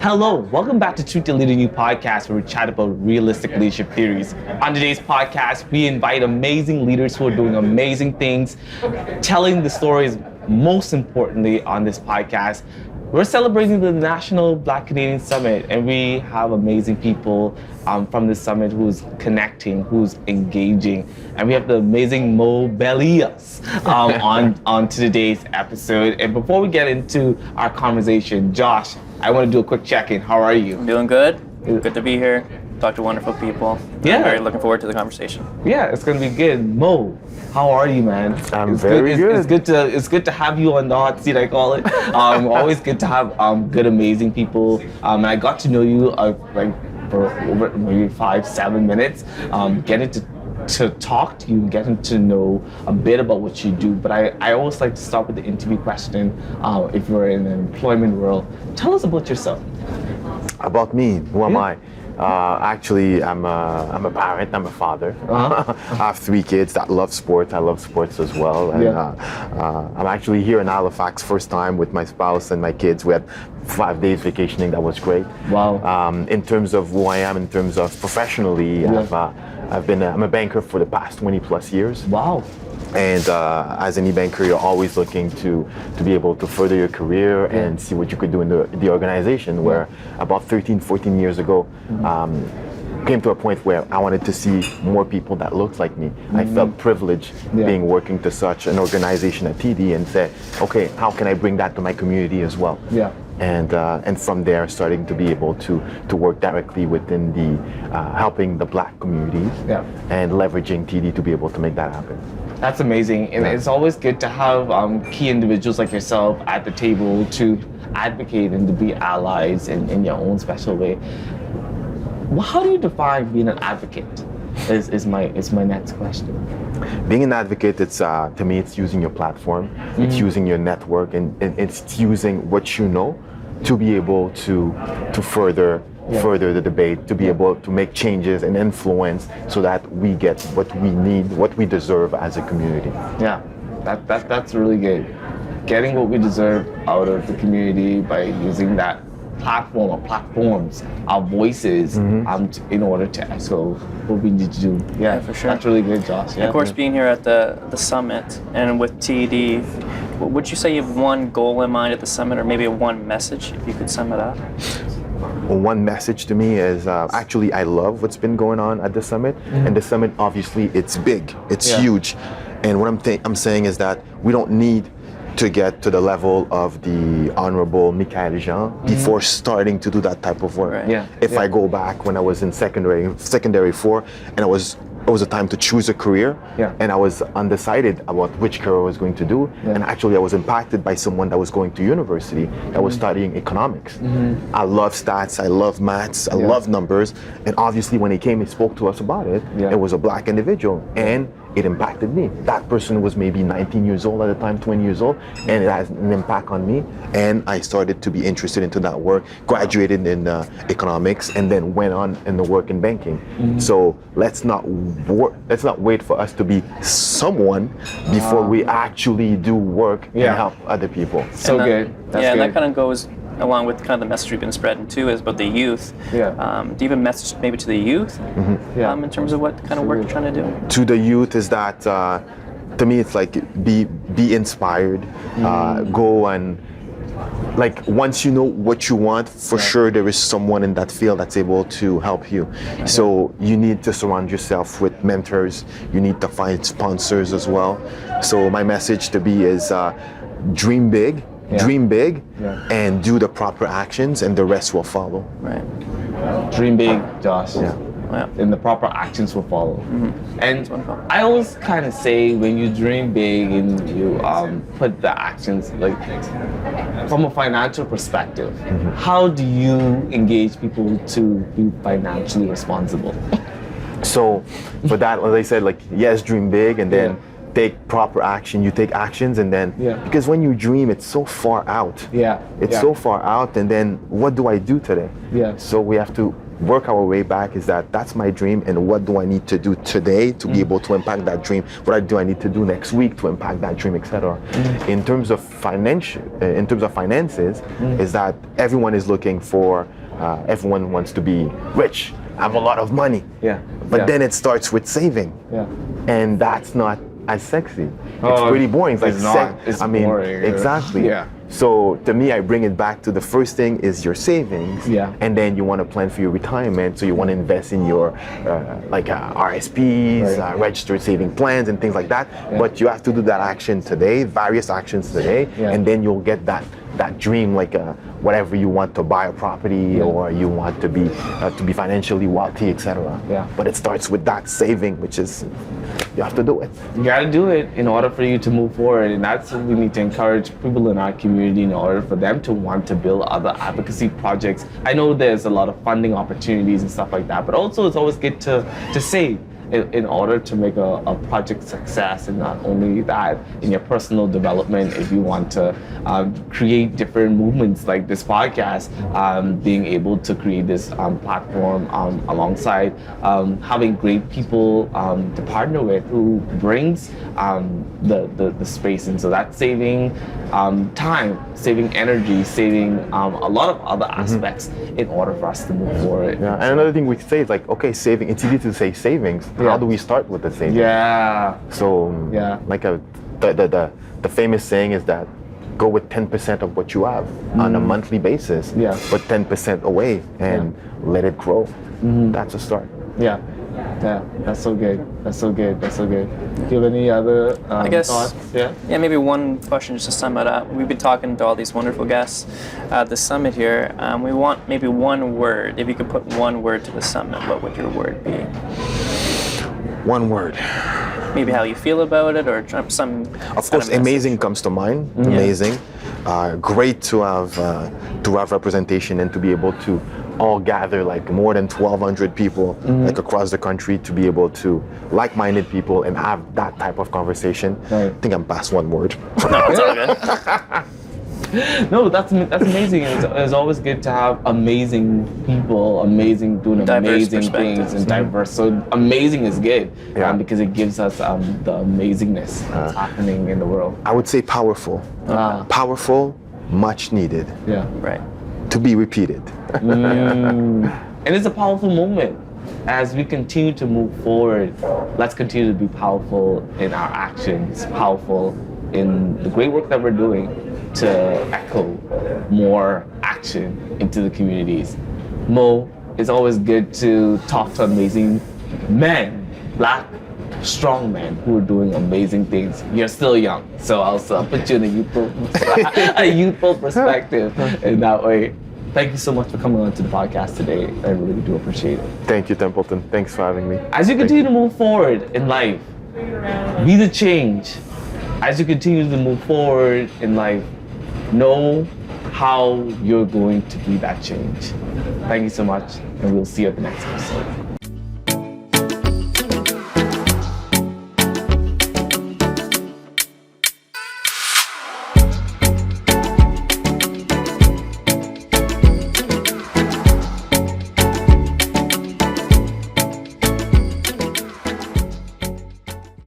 Hello, welcome back to Truth to Leading You podcast, where we chat about realistic leadership theories. On today's podcast, we invite amazing leaders who are doing amazing things, telling the stories. Most importantly, on this podcast, we're celebrating the National Black Canadian Summit, and we have amazing people from this summit who's connecting, who's engaging, and we have the amazing Belleus on to today's episode. And before we get into our conversation, Josh, I want to do a quick check-in. How are you? I'm doing good. Good to be here. Talk to wonderful people. Yeah. I'm very looking forward to the conversation. Yeah, it's gonna be good. Mo, how are you, man? I'm it's very good. It's good to have you on the hot seat, I call it. Always good to have good, amazing people. And I got to know you for over maybe 5-7 minutes. Getting to talk to you, getting to know a bit about what you do. But I always like to start with the interview question. If you're in the employment world, tell us about yourself. About me, who am I? Actually, I'm a parent. I'm a father. I have 3 kids that love sports. I love sports as well. And I'm actually here in Halifax, first time with my spouse and my kids. We had 5 days vacationing. That was great. Wow. In terms of who I am, in terms of professionally, I'm a banker for the past 20 plus years. Wow. And as any banker, you're always looking to be able to further your career and see what you could do in the organization, where about 13, 14 years ago, came to a point where I wanted to see more people that looked like me. I felt privileged being working to such an organization at TD and say, okay, how can I bring that to my community as well? Yeah. And from there, starting to be able to work directly within the helping the Black communities and leveraging TD to be able to make that happen. That's amazing, and it's always good to have key individuals like yourself at the table to advocate and to be allies in your own special way. Well, how do you define being an advocate? Is my next question. Being an advocate, it's to me, it's using your platform, it's using your network, and it's using what you know to be able to further the debate, to be able to make changes and influence so that we get what we need, what we deserve as a community. Yeah, that's really good. Getting what we deserve out of the community by using that platform or platforms, our voices, in order to echo what we need to do. Yeah, for sure. That's really good, Josh. Yeah. Of course, being here at the summit and with TD, would you say you have one goal in mind at the summit, or maybe one message, if you could sum it up? One message to me is actually I love what's been going on at the summit, and the summit obviously it's big, it's huge, and what I'm saying is that we don't need to get to the level of the Honorable Michael Jean before starting to do that type of work. Right. If I go back when I was in secondary 4, and it was a time to choose a career, and I was undecided about which career I was going to do, and actually I was impacted by someone that was going to university that was studying economics. I love stats, I love maths, I love numbers, and obviously when he came, he spoke to us about it. It was a Black individual, and it impacted me. That person was maybe 19 years old at the time, 20 years old, and it has an impact on me. And I started to be interested into that work, graduated in economics, and then went on in the work in banking. So let's not wait for us to be someone before we actually do work and help other people. So good. That's good. And that kind of goes along with kind of the message we've been spreading too, is about the youth. Do you have a message maybe to the youth in terms of what kind of work you're trying to do? To the youth is that, to me, it's like be inspired, go and, like, once you know what you want, for sure there is someone in that field that's able to help you. So you need to surround yourself with mentors, you need to find sponsors as well. So my message to be is dream big, and do the proper actions, and the rest will follow. Right. Dream big, Josh. Yeah. And the proper actions will follow. And I always kind of say, when you dream big and you put the actions, like from a financial perspective, how do you engage people to be financially responsible? So for that, as I said, like, yes, dream big, and then take proper action. You take actions, and then because when you dream, it's so far out. It's so far out, and then what do I do today? So we have to work our way back is that's my dream, and what do I need to do today to be able to impact that dream? What do I need to do next week to impact that dream, etc. In terms of finances, is that everyone is looking for, everyone wants to be rich, have a lot of money. But then it starts with saving. And that's not as sexy. It's pretty boring. It's like It's boring. Exactly. So to me, I bring it back to the first thing is your savings, and then you want to plan for your retirement. So you want to invest in your RSPs, registered saving plans, and things like that. But you have to do that action today, various actions today, and then you'll get that dream, like whatever you want to buy a property, or you want to be financially wealthy, etc. But it starts with that saving, which is you have to do it. You got to do it in order for you to move forward, and that's what we need to encourage people in our community in order for them to want to build other advocacy projects. I know there's a lot of funding opportunities and stuff like that, but also it's always good to save in order to make a project success. And not only that, in your personal development, if you want to create different movements like this podcast, being able to create this platform alongside having great people to partner with who brings the space. And so that's saving time, saving energy, saving a lot of other aspects in order for us to move forward. And another thing we say is like, okay, saving, it's easy to say savings. How do we start with the savings? So like the famous saying is that go with 10% of what you have on a monthly basis, put 10% away and let it grow. That's a start. That's so good. Do you have any other thoughts? Maybe one question just to sum it up. We've been talking to all these wonderful guests at the summit here. We want maybe one word. If you could put one word to the summit, what would your word be? One word. Maybe how you feel about it, or some. Of course, amazing comes to mind. Amazing, great to have representation and to be able to all gather like more than 1,200 people like across the country to be able to like-minded people and have that type of conversation. I think I'm past one word. No, it's all good. No, that's amazing. It's always good to have amazing people, doing Diverse amazing things, and diverse. So amazing is good because it gives us the amazingness that's happening in the world. I would say powerful. Powerful, much needed. Right. To be repeated. And it's a powerful moment. As we continue to move forward, let's continue to be powerful in our actions, powerful in the great work that we're doing to echo more action into the communities. Mo, it's always good to talk to amazing men, Black, strong men who are doing amazing things. You're still young, so I'll put you in a youthful perspective in that way. Thank you so much for coming on to the podcast today. I really do appreciate it. Thank you, Templeton. Thanks for having me. As you continue to move forward in life, be the change. As you continue to move forward in life, know how you're going to be that change. Thank you so much, and we'll see you at the next episode.